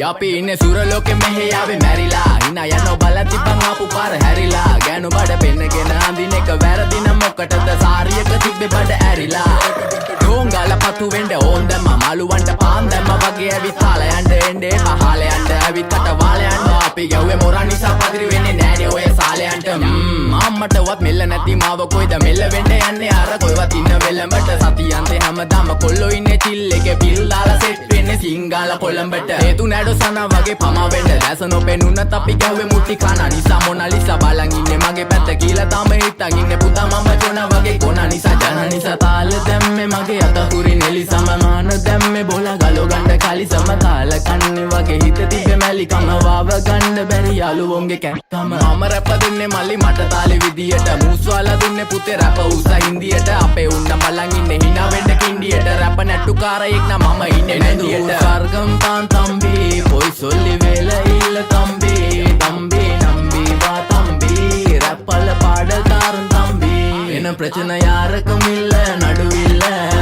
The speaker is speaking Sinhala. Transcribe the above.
අපි ඉන්නේ සුරලෝකෙ මෙහෙ ආවේ මැරිලා හිනා යනෝ බලති බං ආපු පාර හැරිලා ගෑනු බඩ පෙන්නගෙන අඳින එක වැරදි නම් මොකටද සාරියක තිබ්බේ බඩ ඇරිලා ඩෝංගල පතු වෙන්න ඕන් දැම්ම මාළුවන්ට පාන් දැම්ම වගේ ඇවිත් තාල යන්න එන්නේ පහල යන්න ඇවිත් කට වාල යන්න අපි ගැව්වේ මොරා නිසා පදිරි වෙන්නේ නෑනේ ඔය සාලයන්ට අම්මටවත් මෙල්ල නැති මාව කොයිද මෙල්ල වෙන්න යන්නේ අර කොයිවත් ඉන්න වෙලමට සතියන්තේ හැමදාම කොල්ලෝ ඉන්නේ චිල් එකේ පිල් දාලා සෙට් වෙන්නේ සිංගාල කොළඹට හේතු නැඩෝ සනා වගේ පමා වෙන්න දැස නොපෙනුනත් අපි ගැව්වේ මුටි කන නිසා මොනාලිසා බලන් ඉන්නේ මගේ පැත්ත කියලා තාම හිටන් ඉන්නේ පුතා මම ජොන වගේ කොන නිසා ජන නිසා තාල දැම්මේ මගේ අතහුරි නෙලි සමමාන දැම්මේ බෝලා ගලෝ ගන්න කලි සමතාල කන්නේ වගේ හිත තිබ්බේ මැලි කම වාව ගන්න බැරි යාළුවෝන්ගේ කැක්කම මම රැප දෙන්නේ මල්ලි මට තාලි විදියට මූස්වාලා දුන්නේ පුතේ රැප උස හින්දියට අපේ උන්න බලන් ඉන්නේ hina වෙන්න කින්ඩියට රැප නැට්ටුකාරයෙක් නම් මම ඉන්නේ නැන්දියට ස්වර්ගම් පාන් තම්බි පොයි සොල්ලි වේල ඉල්ල තම්බි තම්බි නම්බි වා තම්බි රැප්පල පාඩ තාරුන් තම්බි එන ප්‍රචන යාරකමිල්ල නඩුවිල්ල